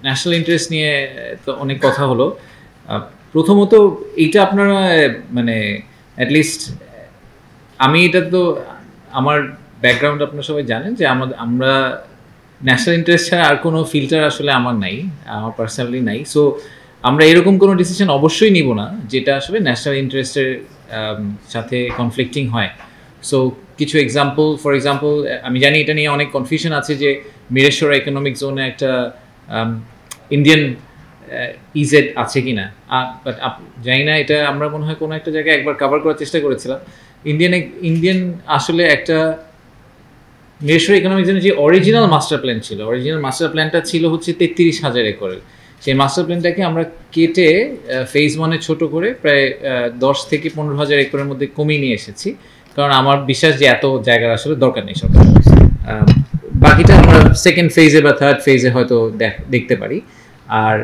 National interest নিয়ে তো অনেক কথা হলো। প্রথমত এইটা আপনারা মানে অ্যাটলিস্ট আমি এটা তো আমার ব্যাকগ্রাউন্ড আপনারা সবাই জানেন যে আমরা ন্যাশনাল ইন্টারেস্ট ছাড়া আর কোনো ফিল্টার আসলে আমার নাই, আমার পার্সোনালি নাই। সো আমরা এরকম কোনো ডিসিশন অবশ্যই নিব না যেটা আসলে ন্যাশনাল ইন্টারেস্টের সাথে কনফ্লিক্টিং হয়। সো কিছু এক্সাম্পল, ফর এক্সাম্পল আমি জানি এটা নিয়ে অনেক কনফিউশন আছে যে মিরেশ্বর ইকোনমিক জোনে একটা ইন্ডিয়ান ইজেড আছে কি না, বাট জানি না, এটা আমরা মনে হয় কোনো একটা জায়গায় একবার কভার করার চেষ্টা করেছিলাম। ইন্ডিয়ান আসলে একটা মিরেশ্বর ইকোনমিক জোনের যে অরিজিনাল মাস্টার প্ল্যান ছিল, অরিজিনাল মাস্টার প্ল্যানটা ছিল হচ্ছে 33,000 একরের। সেই মাস্টার প্ল্যানটাকে আমরা কেটে ফেজ 1-এ ছোটো করে প্রায় 10 থেকে 15,000 একরের মধ্যে কমিয়ে নিয়ে এসেছি, কারণ আমার বিশ্বাস যে এত জায়গার আসলে দরকার নেই সরকার। বাকিটা আমরা সেকেন্ড ফেজে বা থার্ড ফেজে হয়তো দেখতে পারি। আর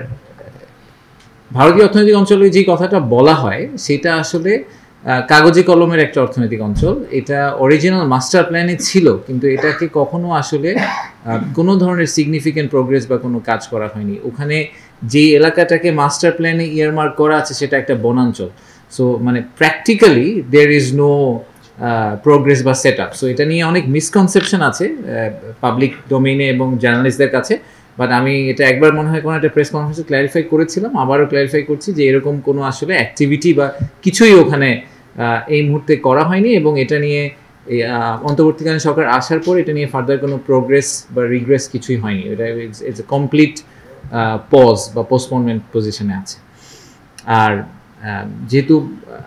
ভারতীয় অর্থনৈতিক অঞ্চলে যে কথাটা বলা হয় সেটা আসলে কাগজে কলমের একটা অর্থনৈতিক অঞ্চল। এটা অরিজিনাল মাস্টার প্ল্যানে ছিল, কিন্তু এটাকে কখনো আসলে কোনো ধরনের সিগনিফিক্যান্ট প্রোগ্রেস বা কোনো কাজ করা হয়নি। ওখানে যে এলাকাটাকে মাস্টার প্ল্যানে ইয়ারমার্ক করা আছে সেটা একটা বনাঞ্চল। সো মানে practically there is no progress বা সেট আপ। সো এটা নিয়ে অনেক মিসকনসেপশন আছে পাবলিক ডোমেইনে এবং জার্নালিস্টদের কাছে। বাট আমি এটা একবার মনে হয় কোনো একটা প্রেস কনফারেন্সে ক্ল্যারিফাই করেছিলাম, আবারও ক্ল্যারিফাই করছি যে এরকম কোনো আসলে অ্যাক্টিভিটি বা কিছুই ওখানে এই মুহূর্তে করা হয়নি। এবং এটা নিয়ে অন্তর্বর্তীকালীন সরকার আসার পর এটা নিয়ে ফার্দার কোনো প্রোগ্রেস বা রিগ্রেস কিছুই হয়নি। এটা ইটস এ কমপ্লিট পজ বা পোস্টপোনমেন্ট পজিশনে আছে। আর যেহেতু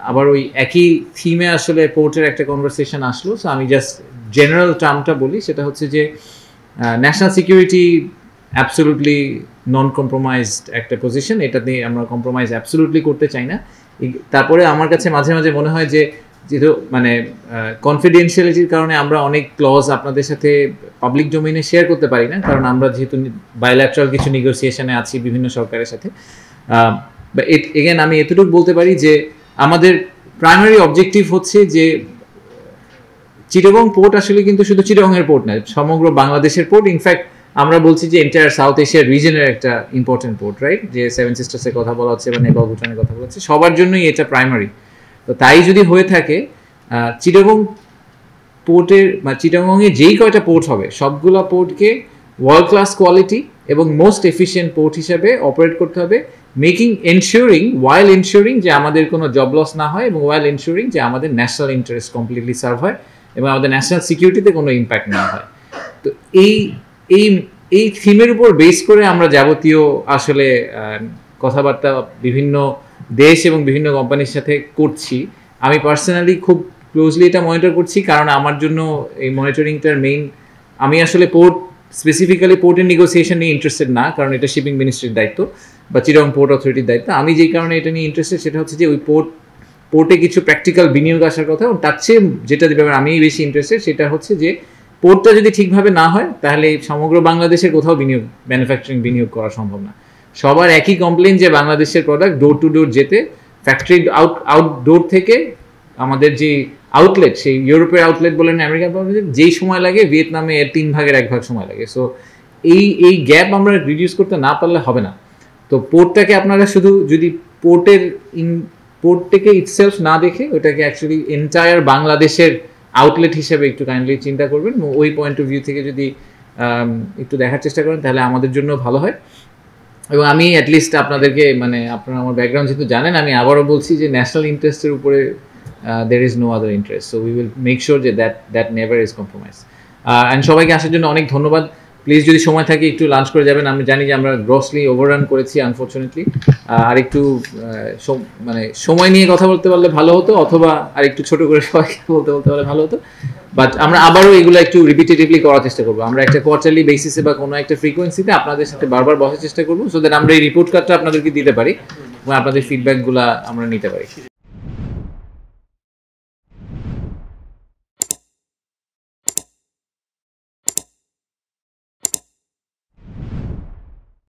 আবার ওই একই থিমে আসলে পোর্টের একটা কনভারসেশন আসলো, সো আমি জাস্ট জেনারেল টার্মটা বলি, সেটা হচ্ছে যে ন্যাশনাল সিকিউরিটি অ্যাবসোলুটলি নন কম্প্রোমাইজড একটা পজিশন, এটা নিয়ে আমরা কম্প্রোমাইজ অ্যাবসোলুটলি করতে চাই না। তারপরে আমার কাছে মাঝে মাঝে মনে হয় যে যেহেতু মানে কনফিডেন্সিয়ালিটির কারণে আমরা অনেক ক্লজ আপনাদের সাথে পাবলিক ডোমেইনে শেয়ার করতে পারি না, কারণ আমরা যেহেতু বাইল্যাটারাল কিছু নেগোসিয়েশনে আছি বিভিন্ন সরকারের সাথে। এগেন আমি এতটুকু বলতে পারি যে আমাদের প্রাইমারি অবজেক্টিভ হচ্ছে যে চিটাগং পোর্ট আসলে কিন্তু শুধু চিটাগংয়ের পোর্ট নয়, সমগ্র বাংলাদেশের পোর্ট। ইনফ্যাক্ট আমরা বলছি যে এন্টায়ার সাউথ এশিয়ার রিজনের একটা ইম্পর্টেন্ট পোর্ট, রাইট? যে সেভেন সিস্টার্সের কথা বলা হচ্ছে বা নেপাল ভুটানের কথা বলা হচ্ছে, সবার জন্যই এটা প্রাইমারি। তো তাই যদি হয়ে থাকে চিটাগং পোর্টের বা চিটাগংয়ে যেই কয়টা পোর্ট হবে সবগুলা পোর্টকে ওয়ার্ল্ড ক্লাস কোয়ালিটি এবং মোস্ট এফিশিয়েন্ট পোর্ট হিসেবে অপারেট করতে হবে, ওয়াইল এনশিওরিং যে আমাদের কোনো জব লস না হয় এবং ওয়াইল এনশিওরিং যে আমাদের ন্যাশনাল ইন্টারেস্ট কমপ্লিটলি সার্ভ হয় এবং আমাদের ন্যাশনাল সিকিউরিটিতে কোনো ইম্প্যাক্ট না হয়। তো এই থিমের উপর বেস করে আমরা যাবতীয় আসলে কথাবার্তা বিভিন্ন দেশ এবং বিভিন্ন কোম্পানির সাথে করছি। আমি পার্সোনালি খুব ক্লোজলি এটা মনিটর করছি, কারণ আমার জন্য এই মনিটরিংটার মেইন, আমি আসলে স্পেসিফিক্যালি পোর্টের নেগোসিয়েশন নিয়ে ইন্টারেস্টেড না, কারণ এটা শিপিং মিনিস্ট্রির দায়িত্ব বা চিটাগং পোর্ট অথরিটির দায়িত্ব। আমি যেই কারণে এটা নিয়ে ইন্টারেস্টেড সেটা হচ্ছে যে ওই পোর্টে কিছু প্র্যাকটিক্যাল বিনিয়োগ আসার কথা, এবং তার চেয়ে যেটা ব্যাপারে আমি বেশি ইন্টারেস্টেড সেটা হচ্ছে যে পোর্টটা যদি ঠিকভাবে না হয় তাহলে সমগ্র বাংলাদেশের কোথাও ম্যানুফ্যাকচারিং বিনিয়োগ করা সম্ভব না। সবার একই কমপ্লেন যে বাংলাদেশের প্রোডাক্ট ডোর টু ডোর যেতে ফ্যাক্টরি আউটডোর থেকে আমাদের যে আউটলেট, সেই ইউরোপের আউটলেট বলেন আমেরিকান আউটলেট, যেই সময় লাগে ভিয়েতনামে এর 3 ভাগের 1 ভাগ সময় লাগে। সো এই গ্যাপ আমরা রিডিউস করতে না পারলে হবে না। তো পোর্টটাকে আপনারা শুধু যদি পোর্টটাকে ইটসেলফ না দেখে ওটাকে অ্যাকচুয়ালি এন্টায়ার বাংলাদেশের আউটলেট হিসেবে একটু কাইন্ডলি চিন্তা করবেন। ওই পয়েন্ট অফ ভিউ থেকে যদি একটু দেখার চেষ্টা করেন তাহলে আমাদের জন্য ভালো হয়। এবং আমি অ্যাটলিস্ট আপনাদেরকে মানে আপনারা আমার ব্যাকগ্রাউন্ড যেহেতু জানেন, আমি আবারও বলছি যে ন্যাশনাল ইন্টারেস্টের উপরে there is no other interest, so we will make sure that never is compromised. And সবাইকে আসার জন্য অনেক ধন্যবাদ। প্লিজ যদি সময় থাকে একটু লাঞ্চ করে যাবেন। আমি জানি যে আমরা গ্রসলি ওভাররান করেছি আনফর্চুনেটলি, আর একটু মানে সময় নিয়ে কথা বলতে পারলে ভালো হতো, অথবা আর একটু ছোট করে সবাইকে বলতে পারলে ভালো হতো। বাট আমরা আবারও এগুলো একটু রিপিটেটিভলি করার চেষ্টা করবো। আমরা একটা কোয়ার্টারলি বেসিসে বা কোনো একটা ফ্রিকোয়েন্সিতে আপনাদের সাথে বারবার বসার চেষ্টা করবো, সো দ্যাট আমরা এই রিপোর্ট কার্ডটা আপনাদেরকে দিতে পারি এবং আপনাদের ফিডব্যাকগুলো আমরা নিতে পারি।